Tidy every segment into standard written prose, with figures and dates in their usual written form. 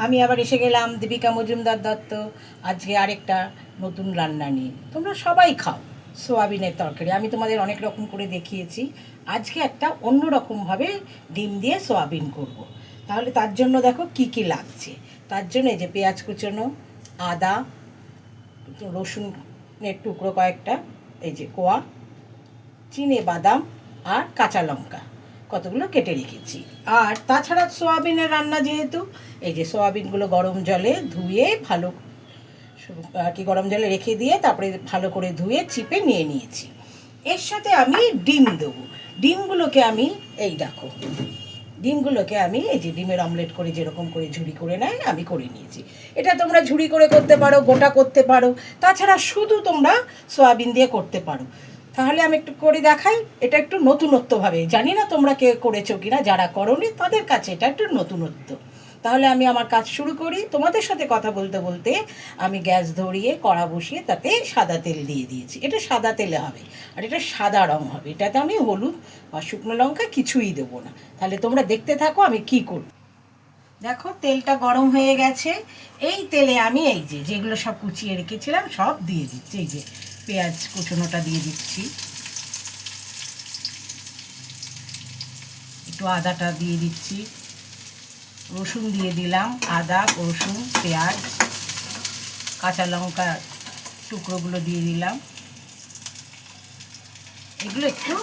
আমি আবার এসে গেলাম দীপিকা মজুমদার দত্ত। আজকে আরেকটা নতুন রান্না নিয়ে। তোমরা সবাই খাও সোয়াবিনের তরকারি। আমি তোমাদের অনেক রকম করে দেখিয়েছি। আজকে একটা অন্য রকমভাবে ডিম দিয়ে সোয়াবিন করব। তাহলে তার জন্য দেখো কি কি লাগছে। তার জন্য এই যে পেঁয়াজ কুচোনো, আদা, রসুনের টুকরো কয়েকটা, এই যে কোয়া, চিনে বাদাম আর কাঁচা লঙ্কা কতগুলো কেটে রেখেছি। আর তাছাড়া সোয়াবিনের রান্না যেহেতু, এই যে সোয়াবিনগুলো গরম জলে ধুয়ে ভালো আর কি গরম জলে রেখে দিয়ে তারপরে ভালো করে ধুয়ে চিপে নিয়ে নিয়েছি। এর সাথে আমি ডিম দেবো। ডিমগুলোকে আমি ডিমগুলোকে আমি এই যে ডিমের অমলেট করে যেরকম করে ঝুড়ি করে নেয় আমি করে নিয়েছি। এটা তোমরা ঝুড়ি করে করতে পারো, গোটা করতে পারো, তাছাড়া শুধু তোমরা সয়াবিন দিয়ে করতে পারো। তাহলে আমি একটু করে দেখাই। এটা একটু নতুনত্বভাবে, জানি না তোমরা কে করেছো কিনা, যারা করোনি তাদের কাছে এটা একটু নতুনত্ব। তাহলে আমি আমার কাজ শুরু করি। তোমাদের সাথে কথা বলতে বলতে আমি গ্যাস ধরিয়ে কড়া বসিয়ে তাতে সাদা তেল দিয়ে দিয়েছি। এটা সাদা তেলে হবে আর এটা সাদা রং হবে। এটাতে আমি হলুদ বা শুকনো লঙ্কা কিছুই দেবো না। তাহলে তোমরা দেখতে থাকো আমি কি করব। দেখো তেলটা গরম হয়ে গেছে। এই তেলে আমি এই যে যেগুলো সব কুচিয়ে রেখেছিলাম সব দিয়ে দিচ্ছি। এই যে পেঁয়াজ কুচোনোটা দিয়ে দিচ্ছি, একটু আদাটা দিয়ে দিচ্ছি, রসুন দিয়ে দিলাম, আদা রসুন পেঁয়াজ কাঁচা লঙ্কা টুকরোগুলো দিয়ে দিলাম। এগুলো একটু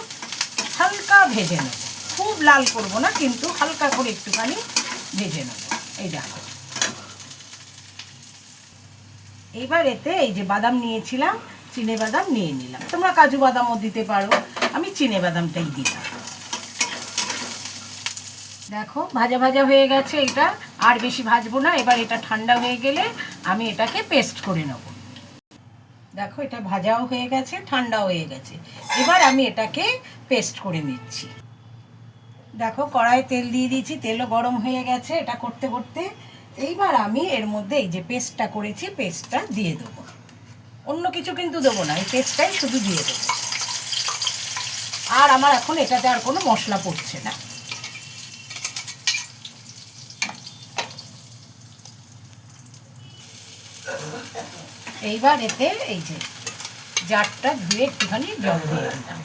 হালকা ভেজে নেব, খুব লাল করব না, কিন্তু হালকা করে একটুখানি ভেজে নেব। এই দেখো, এইবার এতে এই যে বাদাম নিয়েছিলাম, চিনে বাদাম নিয়ে নিলাম। তোমরা কাজু বাদামও দিতে পারো, আমি চিনে বাদামটাই দিলাম। দেখো ভাজা ভাজা হয়ে গেছে। এটা আর বেশি ভাজবো না। এবার এটা ঠান্ডা হয়ে গেলে আমি এটাকে পেস্ট করে নেব। দেখো এটা ভাজাও হয়ে গেছে, ঠান্ডাও হয়ে গেছে। এবার আমি এটাকে পেস্ট করে নিচ্ছি। দেখো কড়াইয়ে তেল দিয়ে দিয়েছি, তেলও গরম হয়ে গেছে এটা করতে করতে। এইবার আমি এর মধ্যে এই যে পেস্টটা করেছি পেস্টটা দিয়ে দেবো। অন্য কিছু কিন্তু দেবো না, এই পেস্টটাই শুধু দিয়ে দেবো। আর আমার এখন এটাতে আর কোনো মশলা পড়ছে না। এইবার এতে এই যে জারটা ধুয়ে একটুখানি জল দিয়ে দিলাম।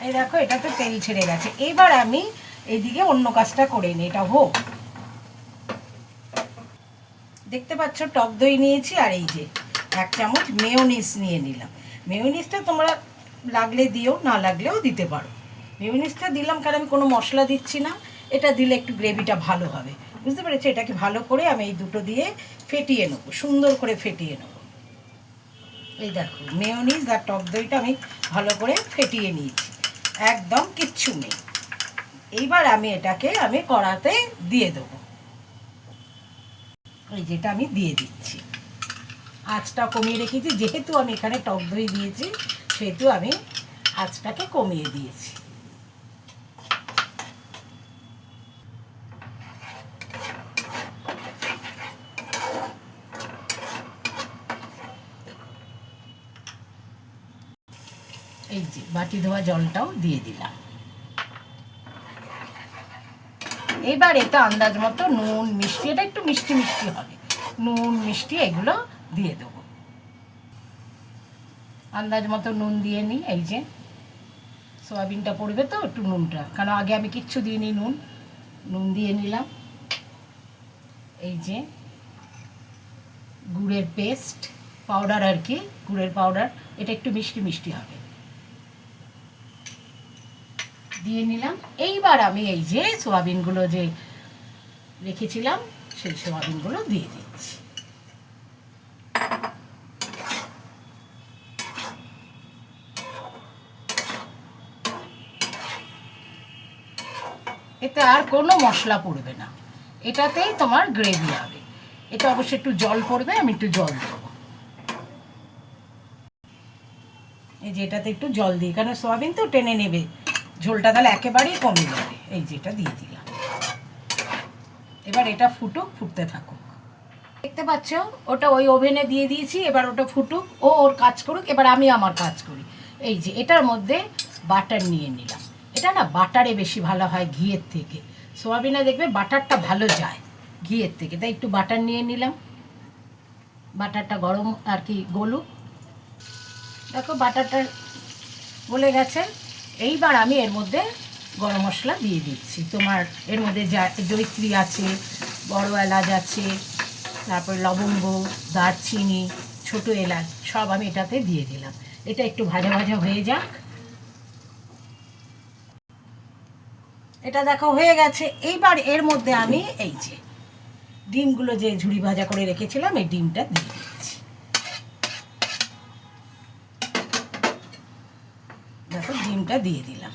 এই দেখো এটাতে তেল ছেড়ে গেছে। এইবার আমি এইদিকে অন্য কাজটা করে নিই, এটা হোক। দেখতে পাচ্ছ টক দই নিয়েছি আর এই যে 1 চামচ মেয়োনিজ নিয়ে নিলাম। মেয়োনিজটা তোমরা লাগলে দিও, না লাগলেও দিতে পারো। মেয়োনিজটা দিলাম কারণ আমি কোনো মশলা দিচ্ছি না। এটা দিলে একটু গ্রেভিটা ভালো হবে, বুঝতে পেরেছো? এটাকে ভালো করে আমি এই দুটো দিয়ে ফেটিয়ে নেবো, সুন্দর করে ফেটিয়ে নেবো। এই দেখো মেয়োনিজ আর টক দইটা আমি ভালো করে ফেটিয়ে নিয়েছি, একদম কিচ্ছু নেই। এইবার আমি এটাকে কড়াতে দিয়ে দেবো। এই যেটা আমি দিয়ে দিচ্ছি। আঁচটা কমিয়ে রেখেছি, যেহেতু আমি এখানে টক দই দিয়েছি সেহেতু আমি আঁচটাকে কমিয়ে দিয়েছি। এই যে বাটি ধোয়া জলটাও দিয়ে দিলাম। এবার এটা আন্দাজ মতো নুন মিষ্টি, এটা একটু মিষ্টি মিষ্টি হবে, নুন মিষ্টি এগুলো দিয়ে দেবো। আন্দাজ মতো নুন দিয়ে নিই। এই যে সয়াবিনটা পড়বে তো একটু নুনটা, কারণ আগে আমি কিচ্ছু দিইনি, নুন দিয়ে নিলাম। এই যে গুড়ের পেস্ট পাউডার আর কি, গুড়ের পাউডার, এটা একটু মিষ্টি মিষ্টি হবে, দিয়ে নিলাম। এইবার আমি এই যে সোয়াবিনগুলো যে রেখেছিলাম সেই সোয়াবিনগুলো দিয়ে দিচ্ছি। এতে আর কোনো মশলা পড়বে না, এটাতেই তোমার গ্রেভি হবে। এটা অবশ্যই একটু জল পড়বে, আমি একটু জল দেবো। এই যে এটাতে একটু জল দিই, কারণ সোয়াবিন তো টেনে নেবে ঝোলটা, তাহলে একেবারেই কমে যাবে। এই যেটা দিয়ে দিলাম। এবার এটা ফুটুক, ফুটতে থাকুক। দেখতে পাচ্ছ ওটা ওই ওভেনে দিয়ে দিয়েছি। এবার ওটা ফুটুক, ও ওর কাজ করুক, এবার আমি আমার কাজ করি। এই যে এটার মধ্যে বাটার নিয়ে নিলাম। এটা না বাটারে বেশি ভালো হয় ঘিয়ের থেকে। সোয়াবিনে দেখবে বাটারটা ভালো যায় ঘিয়ের থেকে, তাই একটু বাটার নিয়ে নিলাম। বাটারটা গরম আর কি গলুক। দেখো বাটারটা গলে গেছে। এইবার আমি এর মধ্যে গরম মশলা দিয়ে দিচ্ছি। তোমার এর মধ্যে জয়িত্রী আছে, বড় এলাচ আছে, তারপর লবঙ্গ, দারচিনি, ছোটো এলাচ সব আমি এটাতে দিয়ে দিলাম। এটা একটু ভাজা ভাজা হয়ে যাক। এটা দেখো হয়ে গেছে। এইবার এর মধ্যে আমি এই যে ডিমগুলো যে ঝুড়ি ভাজা করে রেখেছিলাম এই ডিমটা দিয়ে দিচ্ছি। দেখো ডিমটা দিয়ে দিলাম।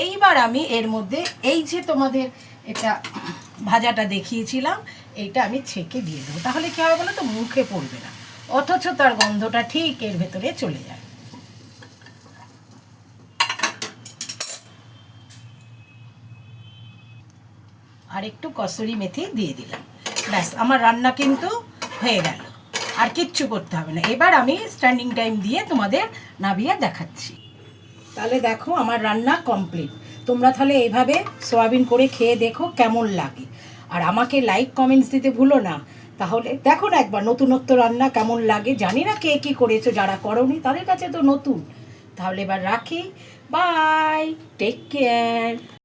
এইবার আমি এর মধ্যে এই যে তোমাদের এটা ভাজাটা দেখিয়েছিলাম এইটা আমি ছেঁকে দিয়ে দেবো। তাহলে কী হবে বলো তো, মুখে পড়বে না, অথচ তার গন্ধটা ঠিক এর ভেতরে চলে যায়। আর একটু কসুরি মেথি দিয়ে দিলাম। ব্যাস আমার রান্না কিন্তু হয়ে গেল, আর কিচ্ছু করতে হবে না। এবার আমি স্ট্যান্ডিং টাইম দিয়ে তোমাদের নামিয়ে দেখাচ্ছি। তাহলে দেখো আমার রান্না কমপ্লিট। তোমরা তাহলে এইভাবে সোয়াবিন করে খেয়ে দেখো কেমন লাগে, আর আমাকে লাইক কমেন্টস দিতে ভুলো না। তাহলে দেখো না একবার নতুনত্ব রান্না কেমন লাগে। জানি না কে কী করেছো, যারা করোনি তাদের কাছে তো নতুন। তাহলে এবার রাখি, বাই, টেক কেয়ার।